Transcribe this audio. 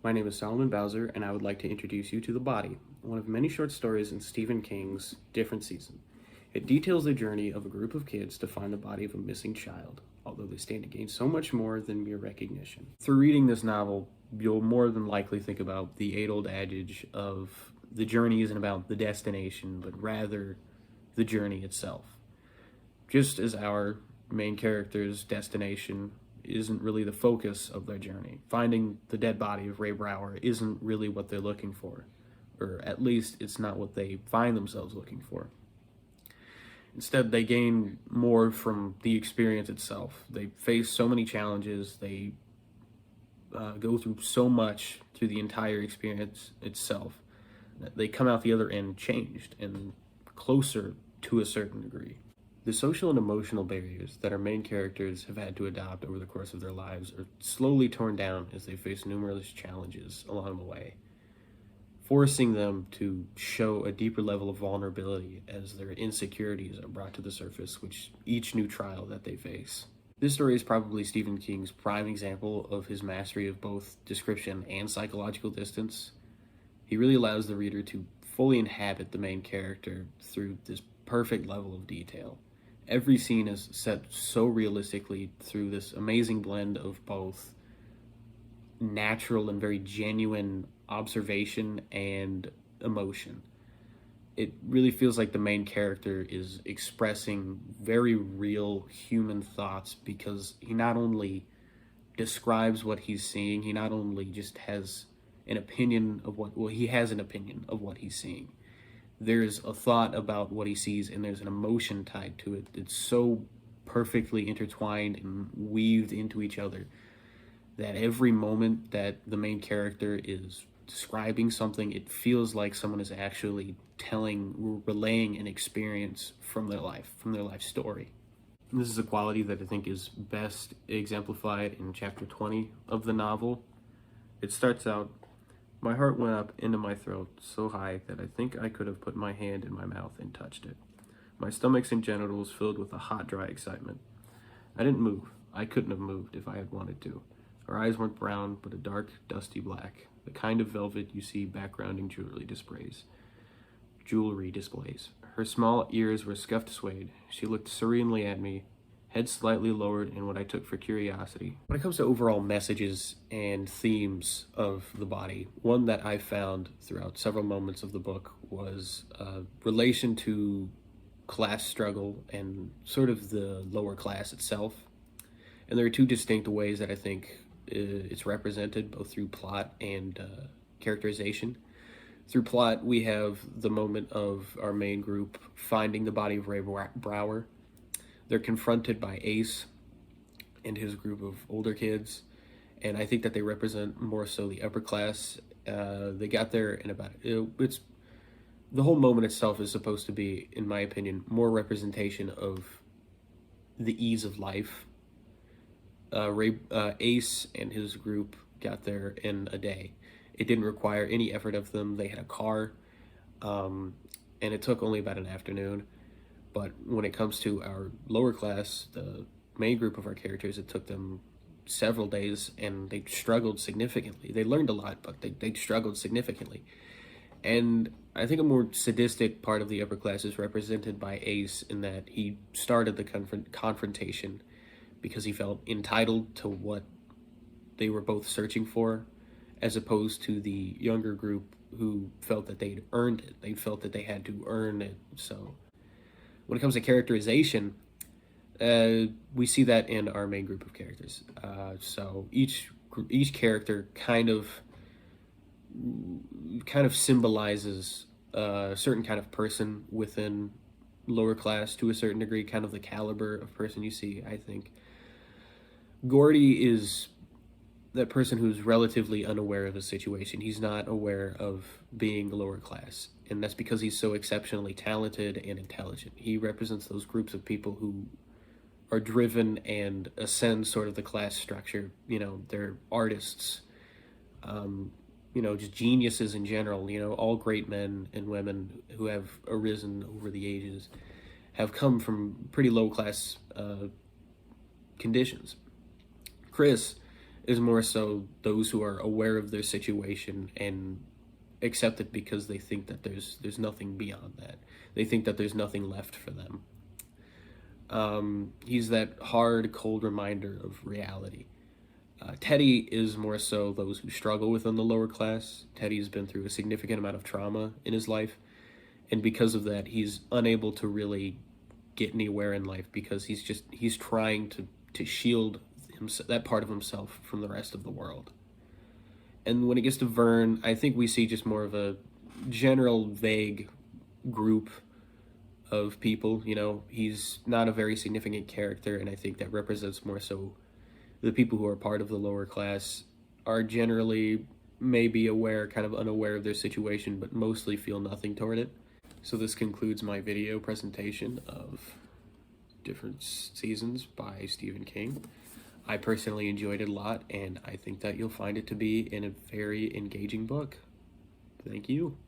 My name is Solomon Bowser, and I would like to introduce you to The Body, one of many short stories in Stephen King's Different Season. It details the journey of a group of kids to find the body of a missing child, although they stand to gain so much more than mere recognition. Through reading this novel, you'll more than likely think about the age-old adage of the journey isn't about the destination, but rather the journey itself. Just as our main character's destination isn't really the focus of their journey. Finding the dead body of Ray Brower isn't really what they're looking for, or at least it's not what they find themselves looking for. Instead, they gain more from the experience itself. They face so many challenges, they go through so much through the entire experience itself, that they come out the other end changed and closer to a certain degree. The social and emotional barriers that our main characters have had to adopt over the course of their lives are slowly torn down as they face numerous challenges along the way, forcing them to show a deeper level of vulnerability as their insecurities are brought to the surface with each new trial that they face. This story is probably Stephen King's prime example of his mastery of both description and psychological distance. He really allows the reader to fully inhabit the main character through this perfect level of detail. Every scene is set so realistically through this amazing blend of both natural and very genuine observation and emotion. It really feels like the main character is expressing very real human thoughts because he not only describes what he's seeing, he not only just has an opinion of he has an opinion of what he's seeing. There's a thought about what he sees and there's an emotion tied to it. It's so perfectly intertwined and weaved into each other that every moment that the main character is describing something, it feels like someone is actually relaying an experience from their life story. And this is a quality that I think is best exemplified in chapter 20 of the novel. It starts out, "My heart went up into my throat so high that I think I could have put my hand in my mouth and touched it. My stomachs and genitals filled with a hot, dry excitement. I didn't move. I couldn't have moved if I had wanted to. Her eyes weren't brown, but a dark, dusty black, the kind of velvet you see backgrounding jewelry displays. Her small ears were scuffed suede. She looked serenely at me, head slightly lowered in what I took for curiosity." When it comes to overall messages and themes of The Body, one that I found throughout several moments of the book was relation to class struggle and sort of the lower class itself. And there are two distinct ways that I think it's represented, both through plot and characterization. Through plot, we have the moment of our main group finding the body of Ray Brower. They're confronted by Ace and his group of older kids, and I think that they represent more so the upper class. They got there in it's the whole moment itself is supposed to be, in my opinion, more representation of the ease of life. Ace and his group got there in a day. It didn't require any effort of them. They had a car, and it took only about an afternoon. But when it comes to our lower class, the main group of our characters, it took them several days, and they struggled significantly. They learned a lot, but they struggled significantly. And I think a more sadistic part of the upper class is represented by Ace in that he started the confrontation because he felt entitled to what they were both searching for, as opposed to the younger group who felt that they'd earned it. They felt that they had to earn it. So when it comes to characterization, we see that in our main group of characters. So each character kind of symbolizes a certain kind of person within lower class to a certain degree, kind of the caliber of person you see, I think. Gordy is that person who's relatively unaware of his situation. He's not aware of being lower class, and that's because he's so exceptionally talented and intelligent. He represents those groups of people who are driven and ascend sort of the class structure. They're artists, just geniuses in general. All great men and women who have arisen over the ages have come from pretty low class conditions. Chris is more so those who are aware of their situation and accept it because they think that there's nothing beyond that. They think that there's nothing left for them. He's that hard, cold reminder of reality. Teddy is more so those who struggle within the lower class. Teddy's been through a significant amount of trauma in his life, and because of that, he's unable to really get anywhere in life because he's trying to shield that part of himself from the rest of the world. And when it gets to Vern, I think we see just more of a general vague group of people. You know, he's not a very significant character, and I think that represents more so the people who are part of the lower class are generally maybe aware, kind of unaware of their situation, but mostly feel nothing toward it. So this concludes my video presentation of different seasons by Stephen King. I personally enjoyed it a lot, and I think that you'll find it to be a very engaging book. Thank you.